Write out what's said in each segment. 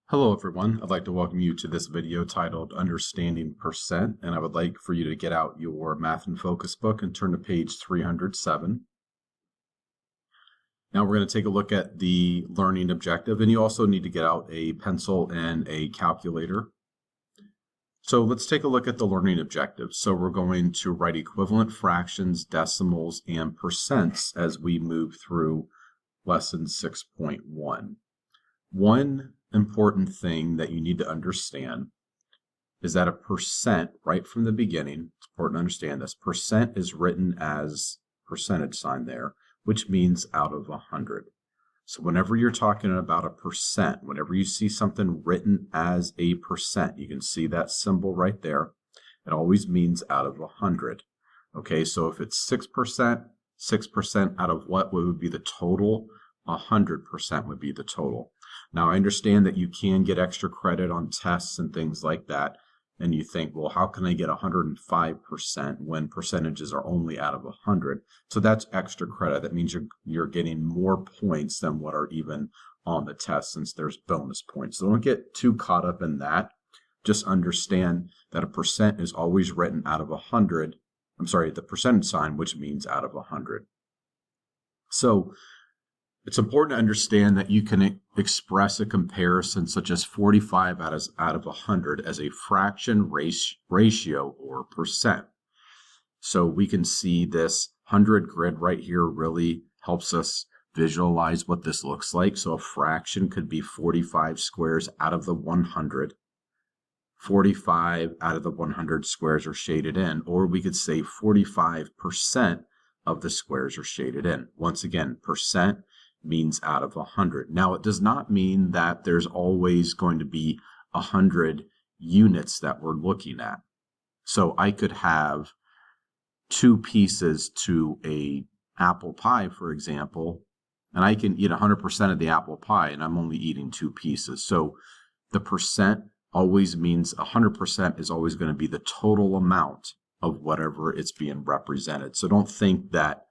Hello everyone, I'd like to welcome you to this video titled Understanding Percent, and I would like for you to get out your Math in Focus book and turn to page 307. Now we're going to take a look at the learning objective, and you also need to get out a pencil and a calculator. So let's take a look at the learning objective. So we're going to write equivalent fractions, decimals, and percents as we move through lesson 6.1. One important thing that you need to understand is that a percent, right from the beginning, it's important to understand this, percent is written as percentage sign there, which means out of 100. So whenever you're talking about a percent, whenever you see something written as a percent, you can see that symbol right there. It always means out of 100. Okay, so if it's 6%, 6% out of what would be the total? 100% would be the total. Now, I understand that you can get extra credit on tests and things like that, and you think, well, how can I get 105% when percentages are only out of 100? So that's extra credit. That means you're getting more points than what are even on the test, since there's bonus points. So don't get too caught up in that. Just understand that a percent is always written out of 100. I'm sorry, the percentage sign, which means out of 100. So it's important to understand that you can express a comparison such as 45 out of 100 as a fraction ratio or percent. So we can see this 100 grid right here really helps us visualize what this looks like. So a fraction could be 45 squares out of the 100. 45 out of the 100 squares are shaded in, or we could say 45% of the squares are shaded in. Once again, percent means out of 100. Now, it does not mean that there's always going to be 100 units that we're looking at. So I could have 2 pieces to a apple pie, for example, and I can eat 100% of the apple pie, and I'm only eating 2 pieces. So the percent always means 100% is always going to be the total amount of whatever it's being represented. So don't think that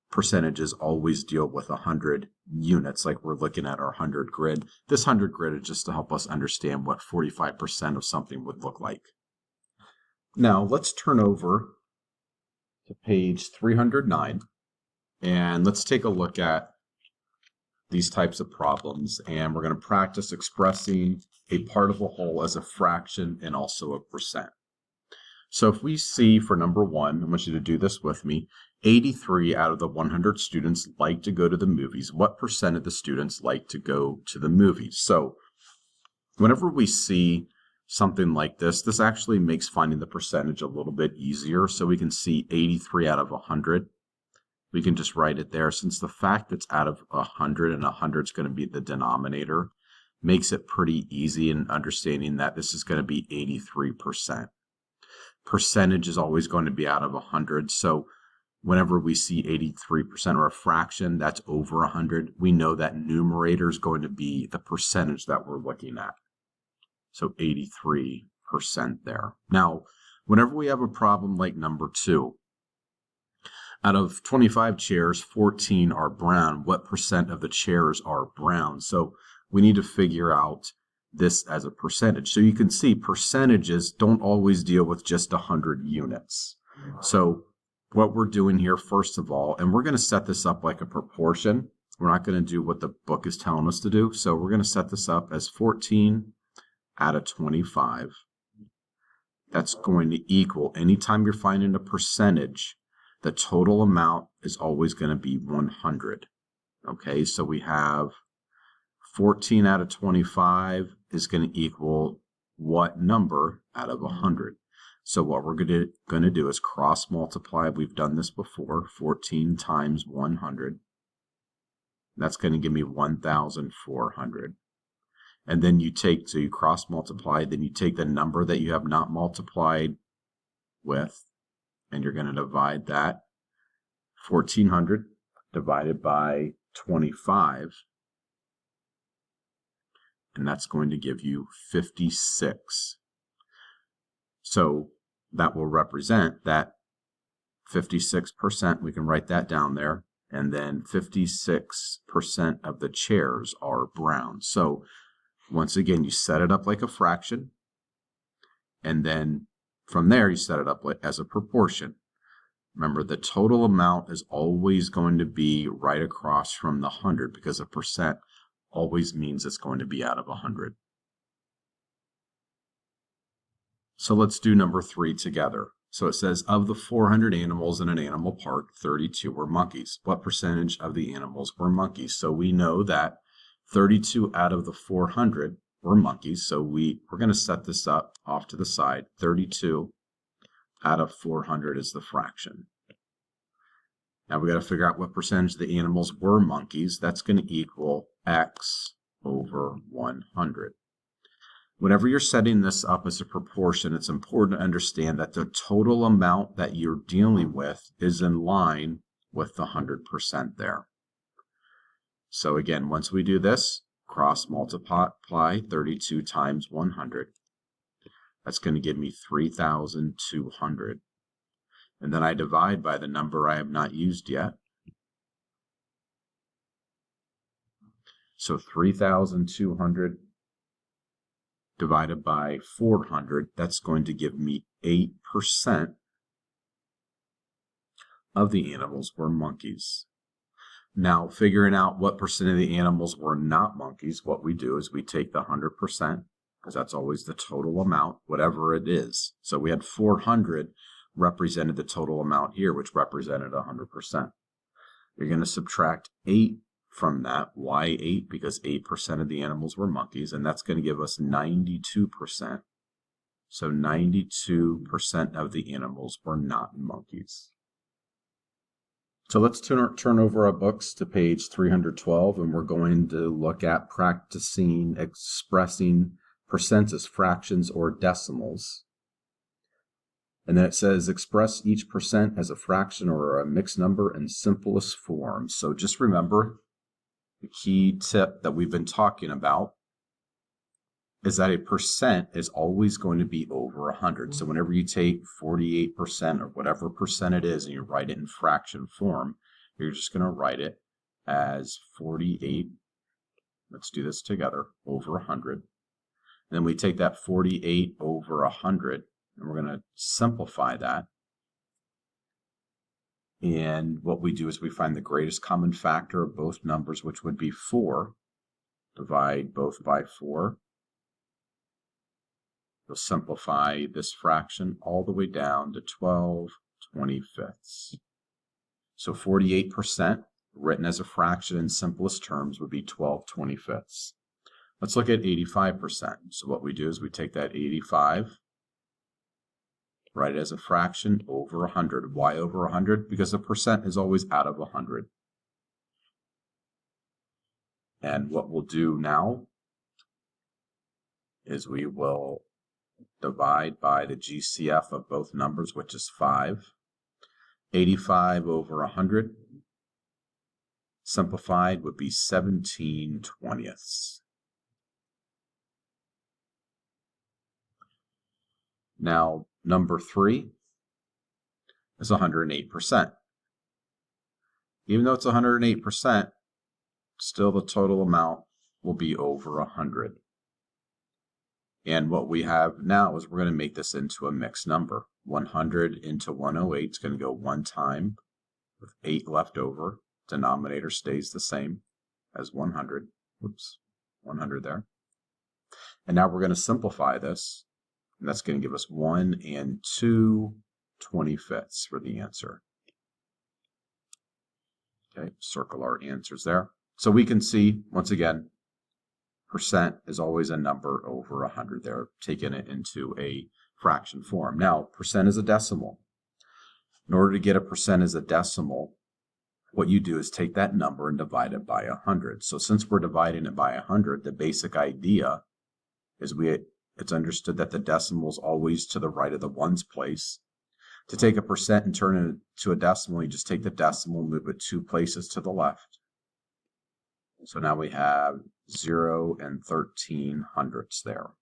percentages always deal with 100 units like we're looking at our 100 grid. This 100 grid is just to help us understand what 45% of something would look like. Now let's turn over to page 309 and let's take a look at these types of problems, and we're going to practice expressing a part of a whole as a fraction and also a percent. So if we see for number 1, I want you to do this with me, 83 out of the 100 students like to go to the movies. What percent of the students like to go to the movies? So whenever we see something like this, this actually makes finding the percentage a little bit easier. So we can see 83 out of 100. We can just write it there. Since the fact it's out of 100 and 100 is going to be the denominator, makes it pretty easy in understanding that this is going to be 83%. Percentage is always going to be out of 100. So whenever we see 83% or a fraction that's over 100, we know that numerator is going to be the percentage that we're looking at. So 83% there. Now, whenever we have a problem like number 2, out of 25 chairs, 14 are brown. What percent of the chairs are brown? So we need to figure out this as a percentage. So you can see percentages don't always deal with just 100 units. So what we're doing here, first of all, and we're going to set this up like a proportion. We're not going to do what the book is telling us to do. So we're going to set this up as 14 out of 25. That's going to equal, anytime you're finding a percentage, the total amount is always going to be 100. Okay, so we have 14 out of 25 is going to equal what number out of 100? So what we're going to do is cross multiply. We've done this before. 14 times 100. That's going to give me 1,400. And then you take, so you cross multiply, then you take the number that you have not multiplied with, and you're going to divide that 1,400 divided by 25. And that's going to give you 56. So that will represent that 56%. We can write that down there. And then 56% of the chairs are brown. So Once again, you set it up like a fraction, and then from there you set it up as a proportion. Remember, the total amount is always going to be right across from the 100 because a percent always means it's going to be out of 100. So let's do number 3 together. So it says, of the 400 animals in an animal park, 32 were monkeys. What percentage of the animals were monkeys? So we know that 32 out of the 400 were monkeys. So we're going to set this up off to the side. 32 out of 400 is the fraction. Now we got to figure out what percentage of the animals were monkeys. That's going to equal x over 100. Whenever you're setting this up as a proportion, it's important to understand that the total amount that you're dealing with is in line with the 100% there. So again, once we do this, cross multiply 32 times 100. That's going to give me 3,200. And then I divide by the number I have not used yet. So 3,200 divided by 400, that's going to give me 8% of the animals were monkeys. Now, figuring out what percent of the animals were not monkeys, what we do is we take the 100%, because that's always the total amount, whatever it is. So we had 400 represented the total amount here, which represented 100%. You're going to subtract 8 from that. Why 8? Because 8% of the animals were monkeys, and that's going to give us 92%. So 92% of the animals were not monkeys. So let's turn over our books to page 312, and we're going to look at practicing expressing percents as fractions or decimals. And then it says express each percent as a fraction or a mixed number in simplest form. So just remember the key tip that we've been talking about is that a percent is always going to be over 100. So whenever you take 48% or whatever percent it is and you write it in fraction form, you're just going to write it as 48, let's do this together, over 100. And then we take that 48 over 100 and we're going to simplify that. And what we do is we find the greatest common factor of both numbers, which would be 4. Divide both by 4. We'll simplify this fraction all the way down to 12/25. So 48% written as a fraction in simplest terms would be 12/25. Let's look at 85%. So what we do is we take that 85, write it as a fraction over 100. Why over 100? Because the percent is always out of 100. And what we'll do now is we will divide by the GCF of both numbers, which is 5. 85 over 100 simplified would be 17/20. Now, number 3 is 108%. Even though it's 108%, still the total amount will be over 100. And what we have now is we're going to make this into a mixed number. 100 into 108 is going to go one time with 8 left over. Denominator stays the same as 100. Whoops, 100 there. And now we're going to simplify this. And that's going to give us 1 2/25 for the answer. Okay, circle our answers there. So we can see, once again, percent is always a number over 100 there, taking it into a fraction form. Now, percent is a decimal. In order to get a percent as a decimal, what you do is take that number and divide it by 100. So since we're dividing it by 100, the basic idea is it's understood that the decimal is always to the right of the ones place. To take a percent and turn it to a decimal, you just take the decimal and move it 2 places to the left. So now we have 0 and 13 hundredths there.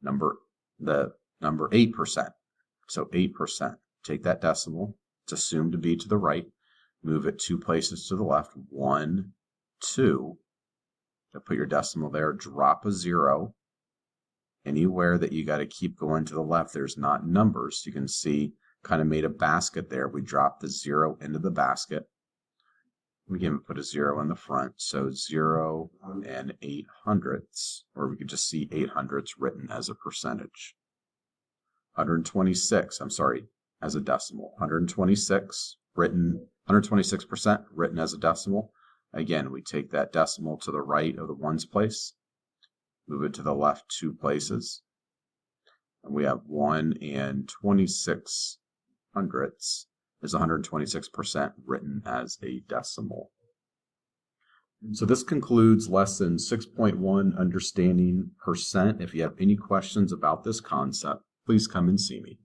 The number 8%. So 8%. Take that decimal. It's assumed to be to the right. Move it 2 places to the left. 1, 2. to put your decimal there, drop a 0. Anywhere that you got to keep going to the left, there's not numbers. You can see kind of made a basket there. We dropped the 0 into the basket. We can put a 0 in the front, so 0 and 800ths, or we could just see 800ths written as a percentage. 126, I'm sorry, as a decimal. 126 written, 126% written as a decimal. Again, we take that decimal to the right of the ones place, move it to the left 2 places, and we have 1 and 26 hundredths is 126% written as a decimal. So this concludes lesson 6.1, understanding percent. If you have any questions about this concept, please come and see me.